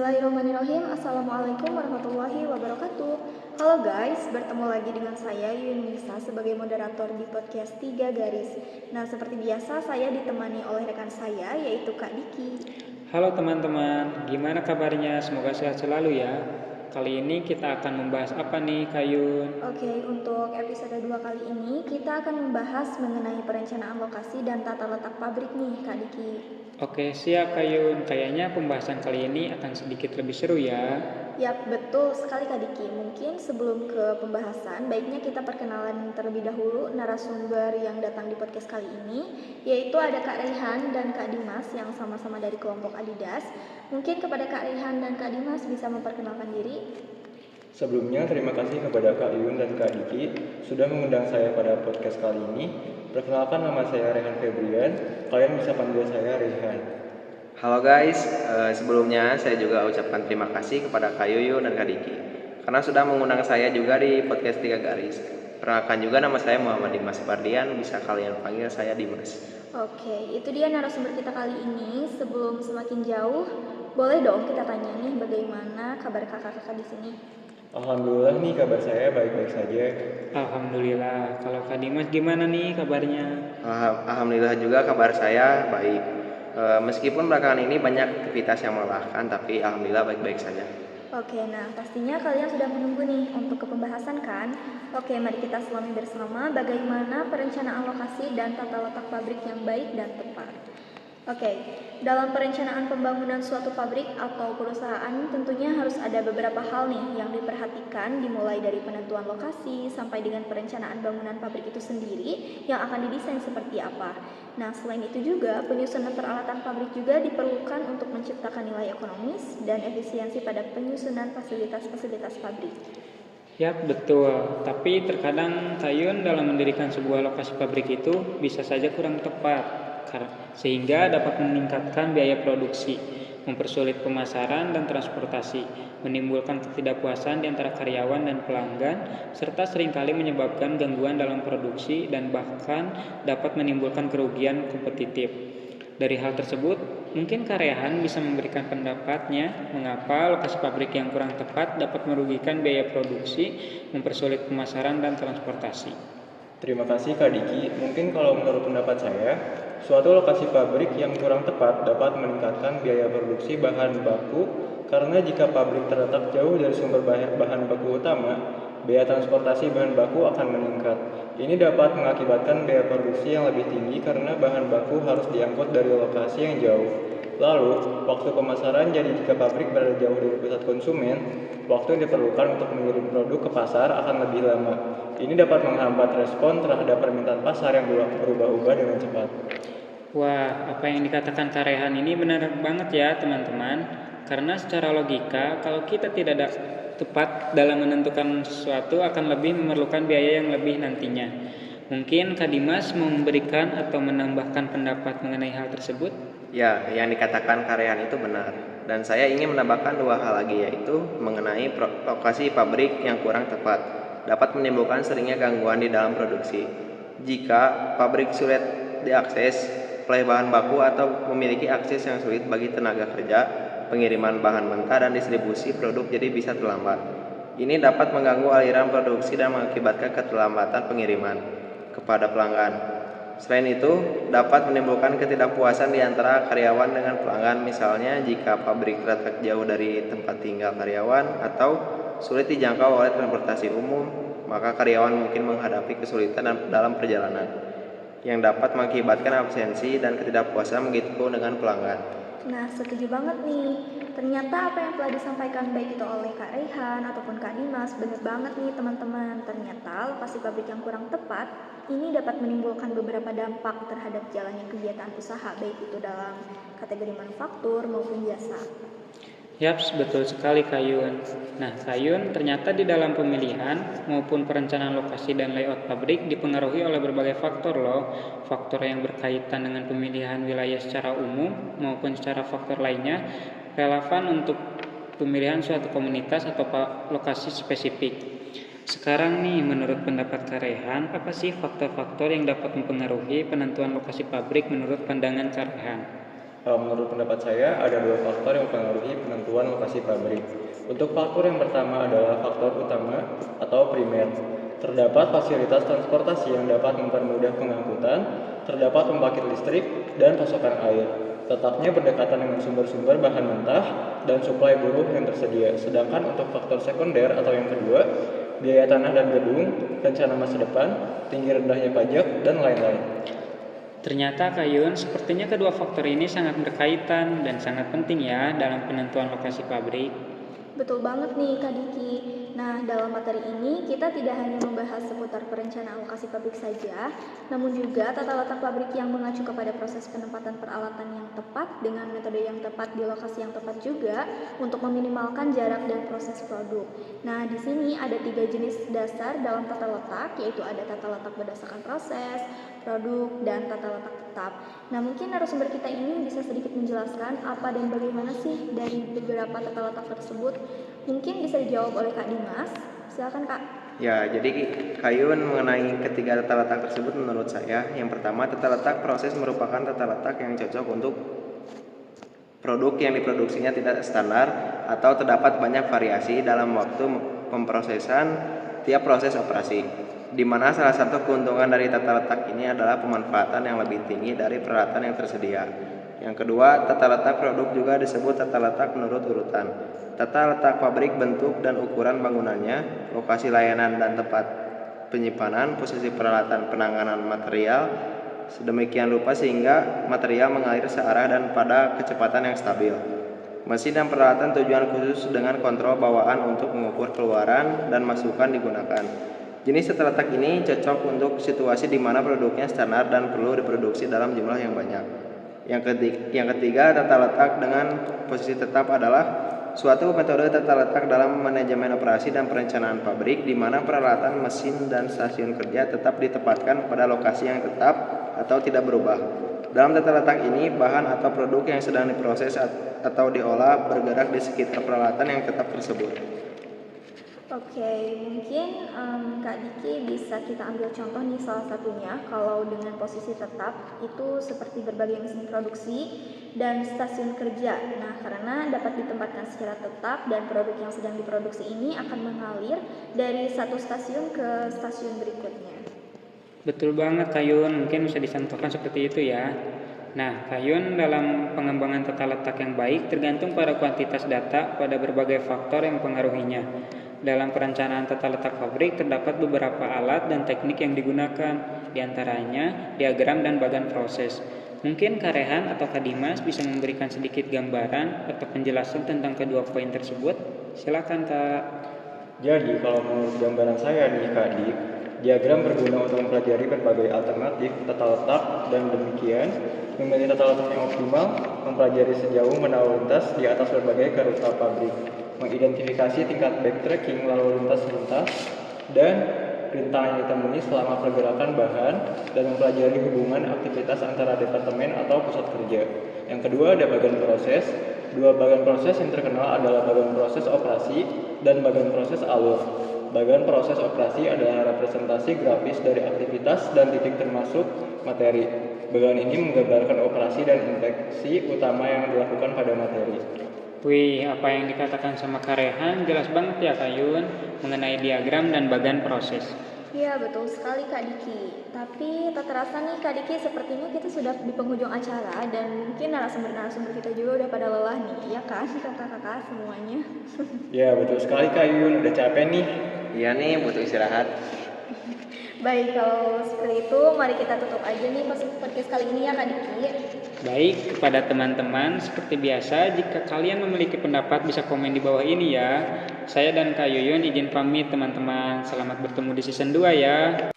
Bismillahirrahmanirrahim. Assalamualaikum warahmatullahi wabarakatuh. Halo guys, bertemu lagi dengan saya Yunisa sebagai moderator di podcast 3 Garis. Nah, seperti biasa saya ditemani oleh rekan saya yaitu Kak Diki. Halo teman-teman, gimana kabarnya? Semoga sehat selalu ya. Kali ini kita akan membahas apa nih, Kayun? Oke, untuk episode 2 kali ini kita akan membahas mengenai perencanaan lokasi dan tata letak pabrik nih, Kak Diki. Oke, siap Kayun. Kayaknya pembahasan kali ini akan sedikit lebih seru ya. Yap, betul sekali Kak Diki. Mungkin sebelum ke pembahasan, baiknya kita perkenalan terlebih dahulu narasumber yang datang di podcast kali ini, yaitu ada Kak Rehan dan Kak Dimas yang sama-sama dari kelompok Adidas. Mungkin kepada Kak Rehan dan Kak Dimas bisa memperkenalkan diri. Sebelumnya, terima kasih kepada Kak Yun dan Kak Diki sudah mengundang saya pada podcast kali ini. Perkenalkan, nama saya Rehan Febrian. Kalian bisa panggil saya Rehan. Halo guys, sebelumnya saya juga ucapkan terima kasih kepada Kak Yuyu dan Kak Diki karena sudah mengundang saya juga di podcast 3 Garis. Perkenalkan juga, nama saya Muhammad Dimas Bardian, bisa kalian panggil saya Dimas. Oke, itu dia narasumber kita kali ini. Sebelum semakin jauh, boleh dong kita tanya nih bagaimana kabar kakak-kakak di sini? Alhamdulillah nih, kabar saya baik-baik saja. Alhamdulillah. Kalau Kak Dimas gimana nih kabarnya? Alhamdulillah juga kabar saya baik. Meskipun belakangan ini banyak aktivitas yang melelahkan, tapi alhamdulillah baik-baik saja. Oke, nah pastinya kalian sudah menunggu nih untuk ke pembahasan kan? Oke, mari kita selami bersama bagaimana perencanaan lokasi dan tata letak pabrik yang baik dan tepat. Oke, dalam perencanaan pembangunan suatu pabrik atau perusahaan tentunya harus ada beberapa hal nih yang diperhatikan, dimulai dari penentuan lokasi sampai dengan perencanaan bangunan pabrik itu sendiri yang akan didesain seperti apa. Nah, selain itu juga penyusunan peralatan pabrik juga diperlukan untuk menciptakan nilai ekonomis dan efisiensi pada penyusunan fasilitas-fasilitas pabrik. Yap, betul. Tapi terkadang Kayun dalam mendirikan sebuah lokasi pabrik itu bisa saja kurang tepat, sehingga dapat meningkatkan biaya produksi, mempersulit pemasaran dan transportasi, menimbulkan ketidakpuasan di antara karyawan dan pelanggan, serta seringkali menyebabkan gangguan dalam produksi dan bahkan dapat menimbulkan kerugian kompetitif. Dari hal tersebut, mungkin Kak Rehan bisa memberikan pendapatnya mengapa lokasi pabrik yang kurang tepat dapat merugikan biaya produksi, mempersulit pemasaran dan transportasi. Terima kasih Kak Diki. Mungkin kalau menurut pendapat saya, suatu lokasi pabrik yang kurang tepat dapat meningkatkan biaya produksi bahan baku karena jika pabrik terletak jauh dari sumber bahan baku utama, biaya transportasi bahan baku akan meningkat. Ini dapat mengakibatkan biaya produksi yang lebih tinggi karena bahan baku harus diangkut dari lokasi yang jauh. Lalu, waktu pemasaran, jadi jika pabrik berada jauh dari pusat konsumen, waktu yang diperlukan untuk mengirim produk ke pasar akan lebih lama. Ini dapat menghambat respon terhadap permintaan pasar yang berubah-ubah dengan cepat. Wah, apa yang dikatakan Kak Rehan ini benar banget ya teman-teman. Karena secara logika, kalau kita tidak tepat dalam menentukan sesuatu akan lebih memerlukan biaya yang lebih nantinya. Mungkin Kak Dimas mau memberikan atau menambahkan pendapat mengenai hal tersebut? Ya, yang dikatakan Kak Rehan itu benar. Dan saya ingin menambahkan dua hal lagi, yaitu mengenai lokasi pabrik yang kurang tepat dapat menimbulkan seringnya gangguan di dalam produksi. Jika pabrik sulit diakses oleh bahan baku atau memiliki akses yang sulit bagi tenaga kerja, pengiriman bahan mentah dan distribusi produk jadi bisa terlambat. Ini dapat mengganggu aliran produksi dan mengakibatkan keterlambatan pengiriman kepada pelanggan. Selain itu, dapat menimbulkan ketidakpuasan di antara karyawan dengan pelanggan, misalnya jika pabrik terletak jauh dari tempat tinggal karyawan atau sulit dijangkau oleh transportasi umum, maka karyawan mungkin menghadapi kesulitan dalam perjalanan yang dapat mengakibatkan absensi dan ketidakpuasan begitu dengan pelanggan. Nah, setuju banget nih. Ternyata apa yang telah disampaikan baik itu oleh Kak Rehan ataupun Kak Dimas benar banget nih teman-teman. Ternyata lokasi pabrik yang kurang tepat ini dapat menimbulkan beberapa dampak terhadap jalannya kegiatan usaha, baik itu dalam kategori manufaktur maupun jasa. Yaps, betul sekali Kayun. Nah, Kayun, ternyata di dalam pemilihan maupun perencanaan lokasi dan layout pabrik dipengaruhi oleh berbagai faktor loh. Faktor yang berkaitan dengan pemilihan wilayah secara umum maupun secara faktor lainnya relevan untuk pemilihan suatu komunitas atau lokasi spesifik. Sekarang nih, menurut pendapat Kak Rehan, apa sih faktor-faktor yang dapat mempengaruhi penentuan lokasi pabrik menurut pandangan Kak Rehan? Menurut pendapat saya, ada dua faktor yang mempengaruhi penentuan lokasi pabrik. Untuk faktor yang pertama adalah faktor utama atau primer. Terdapat fasilitas transportasi yang dapat mempermudah pengangkutan, terdapat pembangkit listrik, dan pasokan air. Letaknya berdekatan dengan sumber-sumber bahan mentah dan suplai buruh yang tersedia. Sedangkan untuk faktor sekunder atau yang kedua, biaya tanah dan gedung, rencana masa depan, tinggi rendahnya pajak, dan lain-lain. Ternyata Kayun, sepertinya kedua faktor ini sangat berkaitan dan sangat penting ya dalam penentuan lokasi pabrik. Betul banget nih Kak Diki. Nah, dalam materi ini kita tidak hanya membahas seputar perencanaan lokasi pabrik saja, namun juga tata letak pabrik yang mengacu kepada proses penempatan peralatan yang tepat dengan metode yang tepat di lokasi yang tepat juga untuk meminimalkan jarak dan proses produk. Nah, di sini ada 3 jenis dasar dalam tata letak, yaitu ada tata letak berdasarkan proses, produk, dan tata letak tetap. Nah, mungkin narasumber kita ini bisa sedikit menjelaskan apa dan bagaimana sih dari beberapa tata letak tersebut. Mungkin bisa dijawab oleh Kak Dimas. Silakan Kak. Ya, jadi Kayun mengenai ketiga tata letak tersebut menurut saya, yang pertama tata letak proses merupakan tata letak yang cocok untuk produk yang diproduksinya tidak standar atau terdapat banyak variasi dalam waktu pemprosesan tiap proses operasi, di mana salah satu keuntungan dari tata letak ini adalah pemanfaatan yang lebih tinggi dari peralatan yang tersedia. Yang kedua, tata letak produk juga disebut tata letak menurut urutan. Tata letak pabrik, bentuk dan ukuran bangunannya, lokasi layanan dan tempat penyimpanan, posisi peralatan, penanganan material, sedemikian rupa sehingga material mengalir searah dan pada kecepatan yang stabil. Mesin dan peralatan tujuan khusus dengan kontrol bawaan untuk mengukur keluaran dan masukan digunakan. Jenis tata letak ini cocok untuk situasi di mana produknya standar dan perlu diproduksi dalam jumlah yang banyak. Yang ketiga, tata letak dengan posisi tetap adalah suatu metode tata letak dalam manajemen operasi dan perencanaan pabrik di mana peralatan, mesin, dan stasiun kerja tetap ditempatkan pada lokasi yang tetap atau tidak berubah. Dalam tata letak ini, bahan atau produk yang sedang diproses atau diolah bergerak di sekitar peralatan yang tetap tersebut. Oke, mungkin Kak Diki bisa kita ambil contoh nih salah satunya. Kalau dengan posisi tetap itu seperti berbagai mesin produksi dan stasiun kerja. Nah, karena dapat ditempatkan secara tetap dan produk yang sedang diproduksi ini akan mengalir dari satu stasiun ke stasiun berikutnya. Betul banget Kayun, mungkin bisa dicontohkan seperti itu ya. Nah, Kayun, dalam pengembangan tata letak yang baik tergantung pada kuantitas data pada berbagai faktor yang mempengaruhinya. Dalam perencanaan tata letak pabrik terdapat beberapa alat dan teknik yang digunakan, diantaranya diagram dan bagan proses. Mungkin Kak Rehan atau Kak Dimas bisa memberikan sedikit gambaran atau penjelasan tentang kedua poin tersebut. Silakan Kak. Jadi, kalau menurut gambaran saya nih Kak Dik, diagram berguna untuk mempelajari berbagai alternatif tata letak dan demikian memilih tata letak yang optimal, mempelajari sejauh mana lalu lintas di atas berbagai garis pabrik, mengidentifikasi tingkat backtracking lalu lintas dan rintangan yang ditemui selama pergerakan bahan, dan mempelajari hubungan aktivitas antara departemen atau pusat kerja. Yang kedua ada bagian proses. Dua bagian proses yang terkenal adalah bagian proses operasi dan bagian proses alur. Bagian proses operasi adalah representasi grafis dari aktivitas dan titik termasuk materi. Bagian ini menggambarkan operasi dan interaksi utama yang dilakukan pada materi. Wih, apa yang dikatakan sama Kak Rehan jelas banget ya Kayun mengenai diagram dan bagan proses. Iya, betul sekali Kak Diki. Tapi tak terasa nih Kak Diki, sepertinya kita sudah di penghujung acara dan mungkin narasumber-narasumber kita juga udah pada lelah nih, ya kan kakak-kakak semuanya. Ya, betul sekali Kak Yun, udah capek nih. Iya nih, butuh istirahat. Baik, kalau seperti itu mari kita tutup aja nih podcast kali ini ya Kak Diki. Baik, kepada teman-teman, seperti biasa, jika kalian memiliki pendapat bisa komen di bawah ini ya. Saya dan Kak Yuyun izin pamit teman-teman. Selamat bertemu di season 2 ya.